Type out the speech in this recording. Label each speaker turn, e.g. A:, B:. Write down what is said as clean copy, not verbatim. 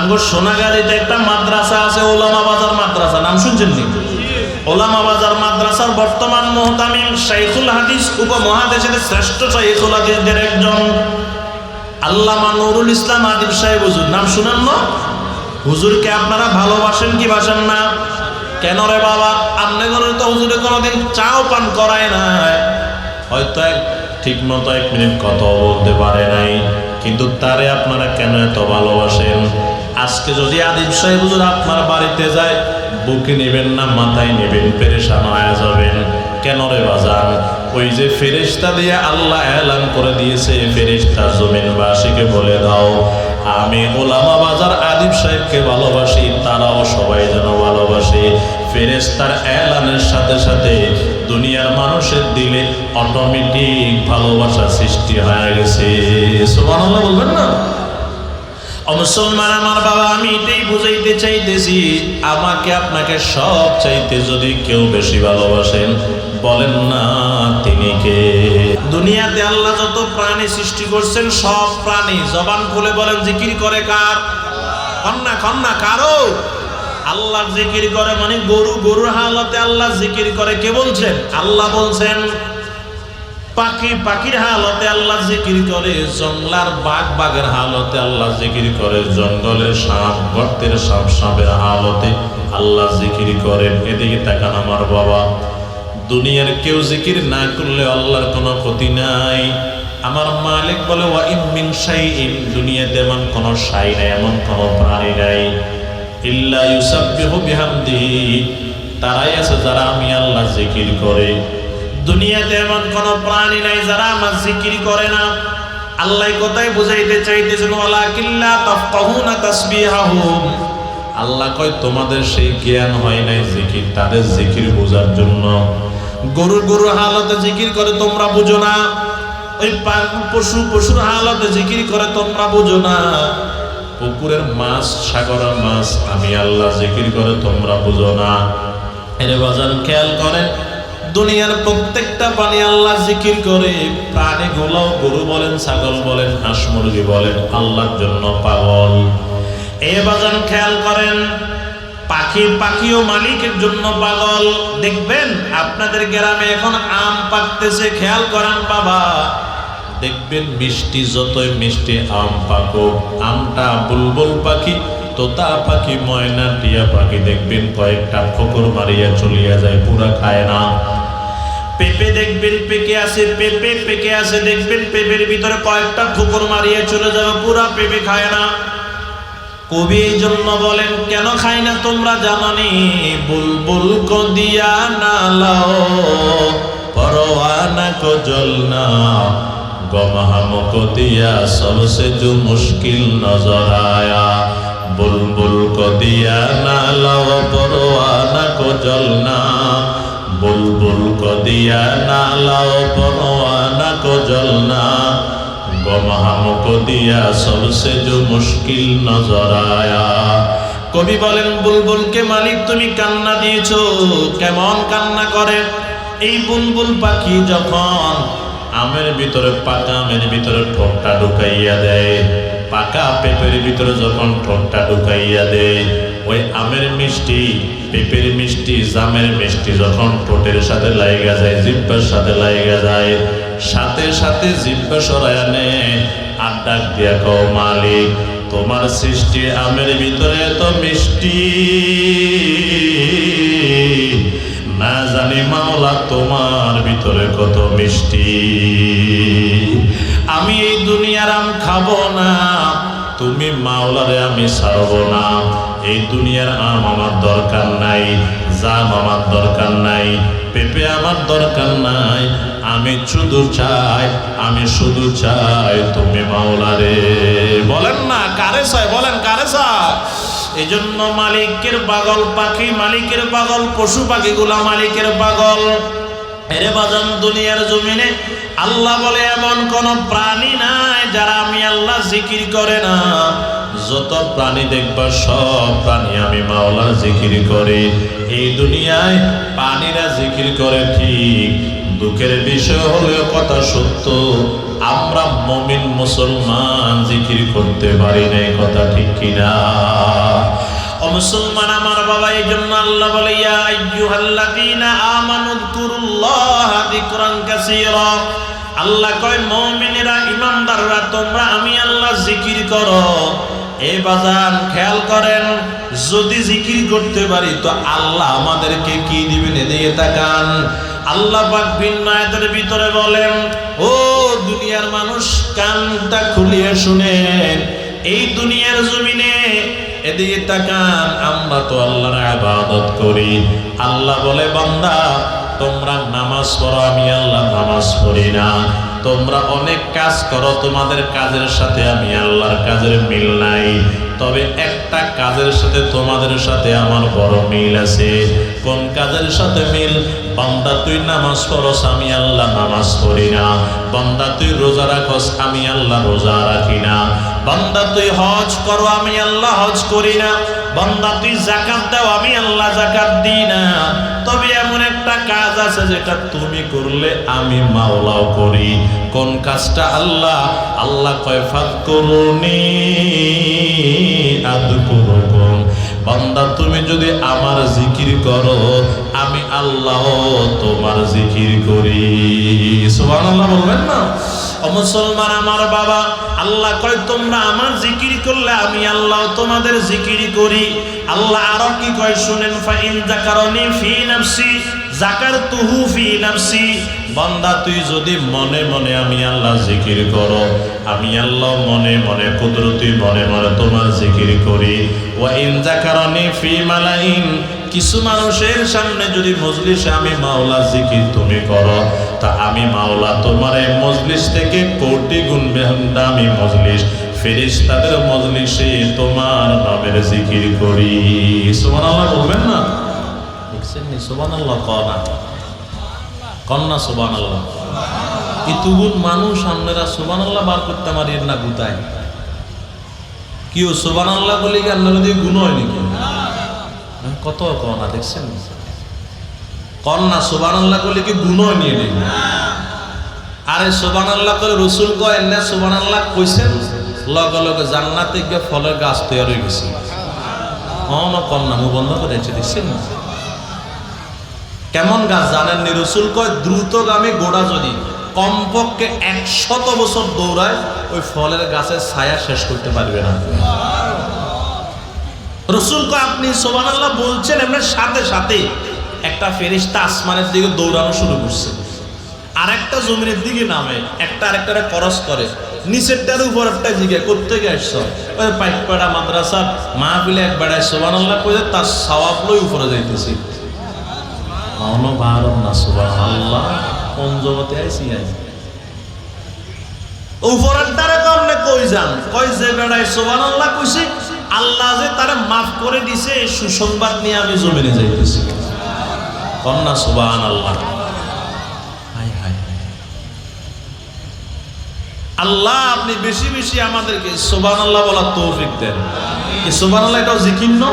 A: আমগো সোনাগাড়িতে একটা মাদ্রাসা আছে, ওলামা বাজার মাদ্রাসা, নাম শুনছেন নি? ওলামা বাজার মাদ্রাসার বর্তমান মুহতামিম শাইখুল হাদিস, উপমহাদেশের শ্রেষ্ঠ শাইখুল হাদিসদের একজন আল্লামা নুরুল ইসলাম আদিব সাহেব হুজুর, নাম শুনেন না? হুজুরকে আপনারা ভালোবাসেন কি বাসেন না? কেন রে বাবা, আপনি করে তো হুজুরে কোনোদিন চাও পান করায় নাই, হয়তো ঠিক মতো 1 মিনিট কথাও বলতে পারে নাই, কিন্তু তারে আপনারা কেন এত ভালোবাসেন? আজকে যদি আদিব সাহেব হুজুর আপনার বাড়িতে যায়, বুকে নেবেন না মাথায় নেবেন, পেরেশান হয়ে যাবেন। কেন রে বাজান? ওই যে ফেরেশতা দিয়ে আল্লাহ এলান করে দিয়েছে, ফেরেশতা জমিনবাসীকে বলে দাও আমি ওলামা বাজার আদিব সাহেবকে ভালোবাসি, তারাও সবাই যেন ভালোবাসে। ফেরেশতার এলানের সাথে সাথে দুনিয়ার মানুষের দিলে অটোমেটিক ভালোবাসা সৃষ্টি হয়ে গেছে। সুবহানাল্লাহ বলবেন না? মুসলমান আমার বাবা, আমি এটাই বুঝাইতে চাইতেছি, আমাকে আপনাকে সব চাইতে যদি কেউ বেশি ভালোবাসেন, বলেন না তিনি কে? দুনিয়াতে আল্লাহ যত প্রাণী সৃষ্টি করছেন, সব প্রাণী জবান খুলে বলেন জিকির করে কার? কন্যা কন্যা কারো? আল্লাহ জিকির করে মানে গরু গরুর হালতে আল্লাহ জিকির করে, কে বলছেন? আল্লাহ বলছেন। পাখি পাখির হালতে আল্লাহ জিকির করে, জঙ্গলার বাঘ বাঘের হালতে আল্লাহ জিকির করে, জঙ্গলের সাপ গর্তের সাপ সাপের হালতে আল্লাহ জিকির করেন। এদিকে তাকান আমার বাবা, দুনিয়ার কেউ জিকির না করলে আল্লাহর কোনো ক্ষতি নাই। আমার মালিক বলে ওয়া ইন মিন শাইইন, দুনিয়াতে এমন কোনো শাই নাই, এমন কোনো প্রাণী নাই, ইল্লা ইউসাব্বিহু বিহামদিহি, তারাই আছে যারা আমি আল্লাহ জিকির করে। দুনিয়াতে এমন কোন প্রাণী নাই যারা আমার জিকির করে না। আল্লাহ কোথায় বুঝাইতে চাইতেছেন? ওয়ালাকিল্লা তাফকাহুনা তাসবিহাহুম, আল্লাহ কয় তোমাদের সেই জ্ঞান হয় নাই জিকির, তাদের জিকির বোঝার জন্য। গরুর হালতে জিকির করে তোমরা বুঝো না, ওই পশুর হালতে জিকির করে তোমরা বুঝো না, পুকুরের মাছ সাগরের মাছ আমি আল্লাহ জিকির করে তোমরা বুঝো না। এর বাজান খেয়াল করেন, দুনিয়ার প্রত্যেকটা প্রাণী আল্লাহ জিকির করে। প্রাণীগুলো গরু বলেন, ছাগল বলেন, হাঁস মুরগি বলেন, আল্লাহর জন্য পাগল। এ বাজান খেয়াল করেন, পাখিও মালিকের জন্য পাগল। দেখবেন আপনাদের গ্রামে এখন আম পাকতেছে, খেয়াল করেন বাবা, দেখবেন মিষ্টি, যতই মিষ্টি আম পাকুক, আমটা বুলবুল পাখি, তোতা পাখি, ময়না, টিয়া পাখি দেখবেন কয়েকটা ফকর মারিয়া চলিয়া যায়, পুরা খায় না। পেঁপে দেখবেন পেকে আছে, দেখবেন পেঁপের ভিতরে কয়েকটা ঠুকুর মারিয়ে চলে যাবে, পুরা পেঁপে খায় না। কবি এই জন্য বলেন, কেন খায় না তোমরা জানানি? বুলবুল কো দিয়া না লাও, পরওয়ানা কো জলনা, গমহাম কো দিয়া সবসে জো মুশকিল নজর আয়া। বুলবুল কো দিয়া না লাও, পরওয়ানা কো জলনা, বুলবুল কো দিয়া না লাও, পরওয়ানা কো জলনা, গমহাম কো দিয়া সবসে জো মুশকিল নজর আয়া। কবি বলেন, বুলবুলকে মালিক তুমি কান্না দিয়েছো, কেমন কান্না করে? এই বুলবুল পাখি যখন আমের ভিতরে, পাকা আমের ভিতরে ঠোঁটটা ঢুকাইয়া দেয়, পাকা পেঁপের ভিতরে যখন ঠোঁটটা ঢুকাইয়া দেয়, ওই আমের মিষ্টি, পেঁপের মিষ্টি, জামের মিষ্টি যখন ঠোঁটের সাথে লাইগা যায়, জিহ্বার সাথে লাইগা যায়, সাথে সাথে জিহ্বা সরায়া নেয়, আর ডাক দিয়া কও মালিক তোমার সৃষ্টি আমের ভিতরে এত মিষ্টি, না জানি মাওলা তোমার ভিতরে কত মিষ্টি। আমি এই দুনিয়ার আম খাবো না, তুমি মাওলারে আমি ছাড়বো না। এই দুনিয়ার আম আমার দরকার নাই, জাম আমার দরকার নাই, পেঁপে আমার দরকার নাই, আমি শুধু চাই তুমি মাওলারে। বলেন না কারে চাই? বলেন কারে চাই? এই জন্য মালিকের পাগল পাখি, মালিকের পাগল পশু পাখিগুলা মালিকের পাগল। এরে বাজান, দুনিয়ার জমিনে আল্লাহ বলে এমন কোন প্রাণী নাই যারা আমি আল্লাহ জিকির করে না। যত প্রাণী দেখবা সব প্রাণী আমি মাওলার জিকির করে। এই দুনিয়ায় প্রাণীরা জিকির করে ঠিক, দুঃখের বিষয় হলেও কথা সত্য, আমরা মুমিন মুসলমান জিকির করতে পারি না, কথা ঠিক কিনা? ও মুসলমান আমার বাবা, এই জন্য আল্লাহ বলে ইয়া আইয়ুহাল্লাযীনা আমানু যকুরুল্লাহা যিকরান কাসীরা। আল্লাহ কয় মুমিনেরা, ঈমানদাররা, তোমরা আমি আল্লাহ জিকির করো। এই বাজান খেয়াল করেন, যদি জিকির করতে পারি তো আল্লাহ আমাদেরকে কি দিবেন? এদিকে তাকান। আল্লাহ পাক ভিন্ন আয়াতের ভিতরে বলেন, ও দুনিয়ার মানুষ কানটা খুলিয়ে শুনেন, এই দুনিয়ার জমিনে এদিকে তাকান, আমরা তো আল্লাহর ইবাদত করি। আল্লাহ বলে বান্দা তোমরা নামাজ পড়ো, আমি আল্লাহ নামাজ পড়ি না। তোমরা অনেক কাজ করো, তোমাদের কাজের সাথে আমি আল্লাহর কাজের মিল নাই। তবে একটা কাজের সাথে তোমাদের সাথে আমার বড় মিল আছে। কোন কাজের সাথে মিল? বান্দা তুই নামাজ পড়স, আমি আল্লাহ নামাজ পড়ি না। বান্দা তুই রোজা রাখস, আমি আল্লাহ রোজা রাখি না। বান্দা তুই হজ করো, আমি আল্লাহ হজ করি না। বান্দা তুই যাকাত দাও, আমি আল্লাহ যাকাত দিই না। তবে এমন একটা কাজ আছে যেটা তুমি করলে আমি মাওলাও করি। কোন কাজটা? আল্লাহ কয় ফাযকুরুনি আযকুরুকুম। বান্দা তুমি যদি আমার জিকির করো, আমি আল্লাহ তোমার জিকির করি। সুবহানাল্লাহ বলবেন না? ও মুসলমান আমার বাবা, আল্লাহ কয় তোমরা আমার জিকির করলে আমি আল্লাহ তোমাদের জিকির করি। আল্লাহ আরো কি কয় শুনেন, ফাইন যাকারনি ফি নাফসি যাকারতুহু ফি নাফসি। বান্দা তুই যদি মনে মনে আমি আল্লাহ জিকির করো, আমি আল্লাহ মনে মনে কুদরতি মনে মনে তোমার জিকির করি। ওয়া ইন যাকারনি ফি মালাইন, কিছু মানুষের সামনে যদি মজলিসে আমি মাওলা জিকির তুমি করো, তা আমি মাওলা তোমার এই মজলিস থেকে কোটি গুণ দামি মজলিস ফেরেশতাদের মজলিসে তোমার নামের জিকির করি। সুবহানাল্লাহ বলবেন না? দেখছেন নি? সুবহানাল্লাহ কন্যা সুবহানাল্লাহ। ইতুগুন মানুষ আপনারা সুবহানাল্লাহ বার করতে পারেন না গুতায়। কিও সুবহানাল্লাহ বলি কি আল্লাহ দিয়ে গুণ হয় নাকি? কত কন্যা দেখছেন? কন্যা সুবহানাল্লাহ বলি কি গুণ নিয়ে নেই? আরে সুবহানাল্লাহ করে রাসূল কয় না সুবহানাল্লাহ কইছেন, লগে লগে জান্নাতে গিয়ে ফলের গাছ তৈরি হয়ে গেছে। কন্যা মুখ বন্ধ করে রেখে দিচ্ছেন। কেমন গাছ জানেননি? রাসূল কয় দ্রুতগামী ঘোড়া যদি কমপক্ষে 100 বছর দৌড়ায়, ওই ফলের গাছের ছায়া শেষ করতে পারবে না। রাসূল কয় আপনি সুবহানাল্লাহ বলছেন, এমনি সাথে সাথে একটা ফেরেশতা আসমানের দিকে দৌড়ানো শুরু করছে, আরেকটা জমিনের দিকে নামে, একটা আরেকটারে ক্রস করে, নিচেরটার উপর একটা জিগে করতে গেছ। ওই পাইকপাড়া মাদ্রাসার মাহফিলে এক বেড়ায় সুবহানাল্লাহ কইলে তার সওয়াব লই উপরে যাইতেছি। না সুবহানাল্লাহ, কোন জগতে আইছি? উপরের দ্বারা কমনে কই যান? কই যে বেড়ায় সুবহানাল্লাহ কইছি, আল্লাহ যে তারে মাফ করে দিছে এই সুসংবাদ নিয়ে আমি জমিনে যাইতেছি। কন্যা সুবহানাল্লাহ। আল্লাহ আপনি বেশি বেশি আমাদেরকে সুবহানাল্লাহ বলার তৌফিক দেন। এই সুবহানাল্লাহ এটাও জিকির না?